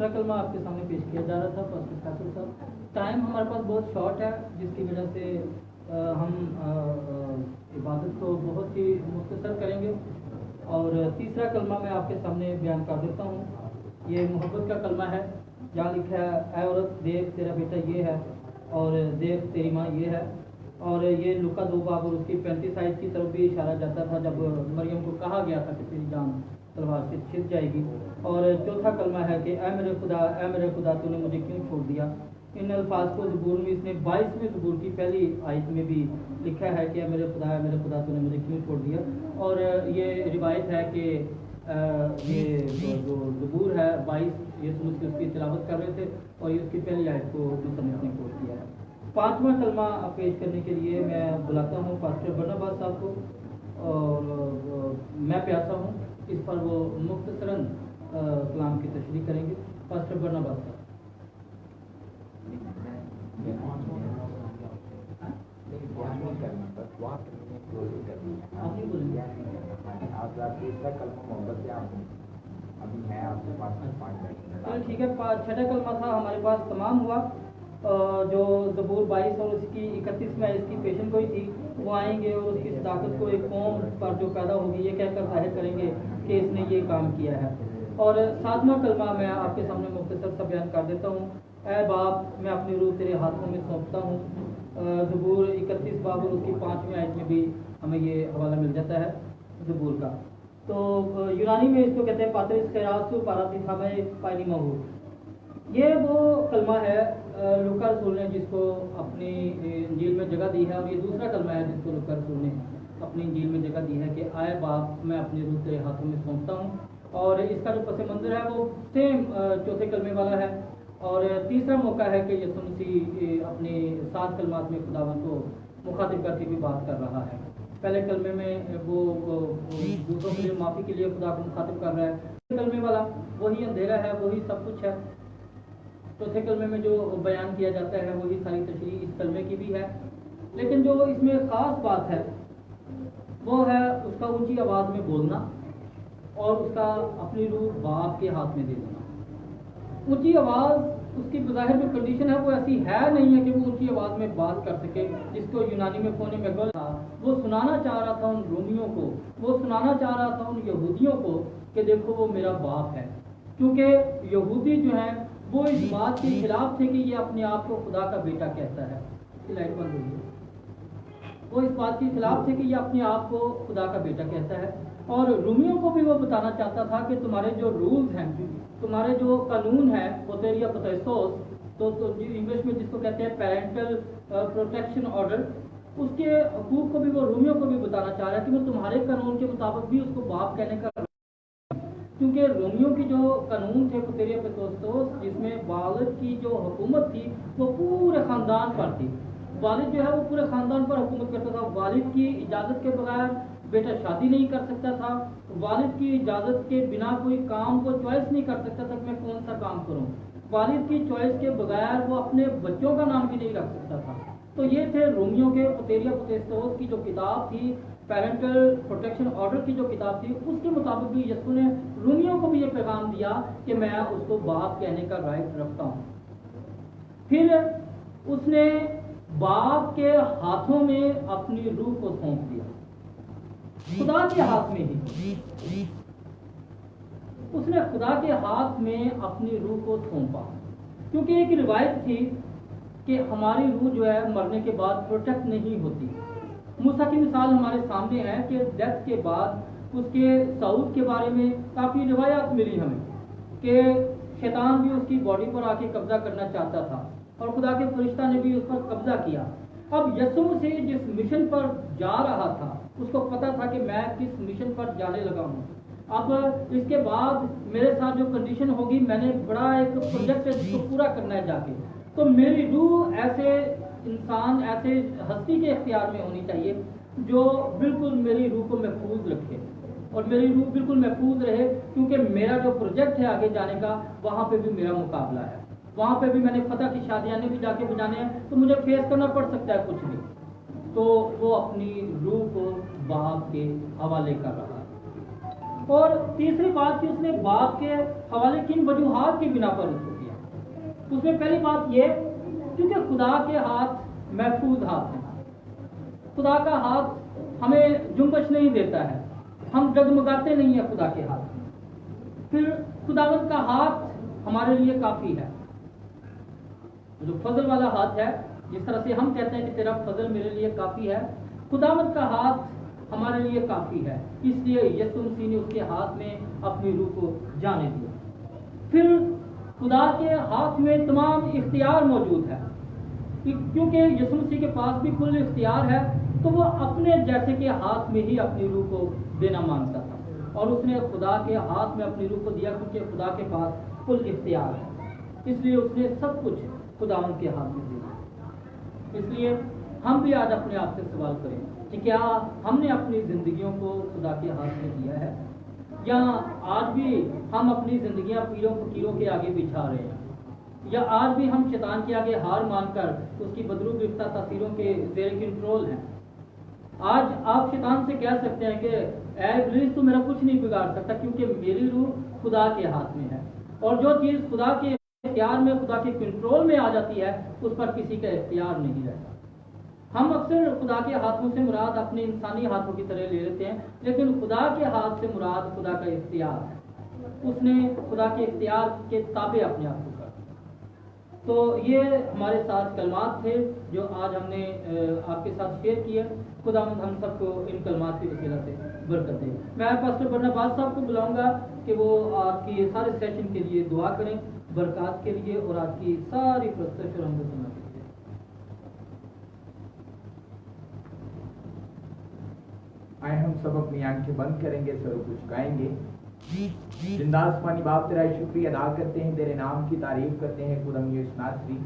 दूसरा कलमा आपके सामने पेश किया जा रहा था पास्टर ठाकुर साहब। टाइम हमारे पास बहुत शॉर्ट है, जिसकी वजह से हम इबादत को बहुत ही मुख्तसर करेंगे। और तीसरा कलमा मैं आपके सामने बयान कर देता हूँ। ये मोहब्बत का कलमा है, जहाँ लिखा है ऐ औरत देख तेरा बेटा ये है और देख तेरी माँ ये है। और ये लुका 2 बाब और उसकी 35 आयत की तरफ भी इशारा जाता था, जब मरियम को कहा गया था कि तेरी जान तलवार से छिप जाएगी। और चौथा कलमा है कि ऐ मेरे खुदा तूने मुझे क्यों छोड़ दिया। इन अल्फाज को ज़बूर में इसने 22वें ज़बूर की पहली आयत में भी लिखा है कि ऐ मेरे खुदा तूने मुझे क्यों छोड़ दिया। और ये रिवायत है कि ये जो ज़बूर है 22 यीशु मसीह उसकी तिलावत कर रहे थे और ये उसकी पहली आयत को मुसन्निफ ने कोट किया है। पांचवा कलमा पेश करने के लिए मैं बुलाता हूँ पास्टर बरनबास साहब को, और मैं प्यासा हूँ इस पर वो मुख्तसरन कलाम की तशरीह करेंगे। पास्टर बरनबास साहब। ठीक है, छठा कलमा था हमारे पास तमाम हुआ। जो ज़बूर 22 और उसकी 31 में इसकी पेशन गोई थी, वो आएंगे और उसकी सदाकत को एक कौम पर जो पैदा होगी ये कहकर जाहिर करेंगे कि इसने ये काम किया है। और सातवां कलमा मैं आपके सामने मुख्तसर सा बयान कर देता हूँ। ऐ बाप मैं अपनी रूह तेरे हाथों में सौंपता हूँ। ज़बूर 31 बाब और उसकी 5वीं आयत में भी हमें ये हवाला मिल जाता है ज़बूर का। तो यूनानी में इसको कहते हैं पात्रिस खैरासु पारातिथामे पाइनिमहु। ये वो कलमा है लूका रसूल ने जिसको अपनी इंजील में जगह दी है, और ये दूसरा कलमा है जिसको लूका रसूल ने अपनी इंजील में जगह दी है कि आए बाप मैं अपनी रूह तेरे हाथों में सौंपता हूँ। और इसका जो पस मंज़र है वो सेम चौथे कलमे वाला है। और तीसरा मौका है कि यीशु मसीह अपने 7 कलमात में खुदावंद को मुखातिब करके भी बात कर रहा है। पहले कलमे में वो दूसरों के लिए माफ़ी के लिए खुदा को मुखातिब कर रहा है। कलमे वाला वही अंधेरा है, वही सब कुछ है। चौथे कलमे में जो बयान किया जाता है वही सारी तशरीह इस कलमे की भी है। लेकिन जो इसमें ख़ास बात है वो है उसका ऊंची आवाज़ में बोलना और उसका अपनी रूह बाप के हाथ में दे देना। ऊंची आवाज़ उसकी बज़ाहिर जो कंडीशन है वो ऐसी है नहीं है कि वो ऊंची आवाज़ में बात कर सके, जिसको यूनानी में फोने में गल था। वो सुनाना चाह रहा था उन रोमियों को, वो सुनाना चाह रहा था उन यहूदियों को कि देखो वो मेरा बाप है। क्योंकि यहूदी जो है वो इस बात के खिलाफ थे कि ये अपने आप को खुदा का बेटा कहता है। लाइट बंद हुई है। वो इस बात के खिलाफ थे कि ये अपने आप को खुदा का बेटा कहता है। और रोमियों को भी वो बताना चाहता था कि तुम्हारे जो रूल्स हैं, तुम्हारे जो कानून है पोतेरिया पोतेसोस, तो इंग्लिश में जिसको कहते हैं पेरेंटल प्रोटेक्शन ऑर्डर, उसके हकूक को भी वो रोमियों को भी बताना चाह रहा है कि वो तुम्हारे कानून के मुताबिक भी उसको बाप कहने का। क्योंकि रोमियों की जो कानून थे पोतेरिया पोतेसोस, जिसमें वालिद की जो हुकूमत थी वो पूरे ख़ानदान पर थी। वालिद जो है वो पूरे ख़ानदान पर हुकूमत करता था। वालिद की इजाज़त के बगैर बेटा शादी नहीं कर सकता था। वालिद की इजाज़त के बिना कोई काम को चॉइस नहीं कर सकता था कि मैं कौन सा काम करूं। वालिद की चॉइस के बगैर वो अपने बच्चों का नाम भी नहीं रख सकता था। तो ये थे रोमियों के पोतेरिया पोतेसोस की जो किताब थी, पेरेंटल प्रोटेक्शन ऑर्डर की जो किताब थी, उसके मुताबिक भी यीशु ने रोमियों को भी ये पैगाम दिया कि मैं उसको बाप कहने का राइट रखता हूँ। फिर उसने बाप के हाथों में अपनी रूह को सौंप दिया, खुदा के हाथ में ही उसने खुदा के हाथ में अपनी रूह को सौंपा। क्योंकि एक रिवायत थी कि हमारी रूह जो है मरने के बाद प्रोटेक्ट नहीं होती। मूसा की मिसाल हमारे सामने है कि डेथ के बाद उसके सऊद के बारे में काफ़ी रिवायात मिली हमें कि शैतान भी उसकी बॉडी पर आके कब्जा करना चाहता था और खुदा के फरिश्ता ने भी उस पर कब्जा किया। अब यीशु मसीह जिस मिशन पर जा रहा था उसको पता था कि मैं किस मिशन पर जाने लगा हूँ। अब इसके बाद मेरे साथ जो कंडीशन होगी, मैंने बड़ा एक प्रोजेक्ट है जिसको पूरा करना है जाके, तो मेरी रूह ऐसे इंसान, ऐसे हस्ती के इख्तियार में होनी चाहिए जो बिल्कुल मेरी रूह को महफूज रखे और मेरी रूह बिल्कुल महफूज रहे। क्योंकि मेरा जो प्रोजेक्ट है आगे जाने का, वहाँ पे भी मेरा मुकाबला है, वहाँ पे भी मैंने फतह की शादियाने भी जाके बजाने हैं, तो मुझे फेस करना पड़ सकता है कुछ भी। तो वो अपनी रूह को बाप के हवाले कर रहा है। और तीसरी बात कि उसने बाप के हवाले किन वजूहात की बिना पर उसको किया। उसमें पहली बात ये, क्योंकि खुदा के हाथ महफूज हाथ हैं, खुदा का हाथ हमें जुम्बश नहीं देता है, हम डगमगाते नहीं है खुदा के हाथ में। फिर खुदावंत का हाथ हमारे लिए काफ़ी है, जो फजल वाला हाथ है, जिस तरह से हम कहते हैं कि तेरा फजल मेरे लिए काफ़ी है, खुदावंत का हाथ हमारे लिए काफ़ी है। इसलिए यीशु मसीह ने उसके हाथ में अपनी रूह को जाने दिया। फिर खुदा के हाथ में तमाम इख्तियार मौजूद है, क्योंकि यीशु मसीह के पास भी कुल इख्तियार है, तो वो अपने जैसे के हाथ में ही अपनी रूह को देना मांगता था, और उसने खुदा के हाथ में अपनी रूह को दिया, क्योंकि खुदा के पास कुल इख्तियार है, इसलिए उसने सब कुछ खुदावंत के हाथ में दिया। इसलिए हम भी आज अपने आप से सवाल करें कि क्या हमने अपनी जिंदगियों को खुदा के हाथ में दिया है, या आज भी हम अपनी जिंदगियां पीरों फकीरों के आगे बिछा रहे हैं, या आज भी हम शैतान के आगे हार मानकर उसकी बदरू गिरफ्ता तासीरों के जेर कंट्रोल हैं। आज आप शैतान से कह सकते हैं कि ऐ इब्लीस तू मेरा कुछ नहीं बिगाड़ सकता, क्योंकि मेरी रूह खुदा के हाथ में है, और जो चीज़ खुदा के इख्तियार में, खुदा के कंट्रोल में आ जाती है, उस पर किसी का इख्तियार नहीं रहता। हम अक्सर खुदा के हाथों से मुराद अपने इंसानी हाथों की तरह ले लेते हैं, लेकिन खुदा के हाथ से मुराद खुदा का इख्तियार है। उसने खुदा के इख्तियार के ताबे अपने आप को कर। तो ये हमारे साथ कलमात थे जो आज हमने आपके साथ शेयर किए। खुदा हम सबको इन कलमात की वसीला से बरकत दे। मैं पास्टर बरनबाज साहब को बुलाऊंगा कि वो आज की सारे सेशन के लिए दुआ करें, बरकत के लिए, और आज की सारी प्रस्तुति और हमको सुना के लिए। आए हम सब अपनी आंखें बंद करेंगे, सर कुछ गाएंगे। जिंदा आसमानी बाप तेरा शुक्रिया अदा करते हैं, तेरे नाम की तारीफ करते हैं खुदा यीशु नासरी।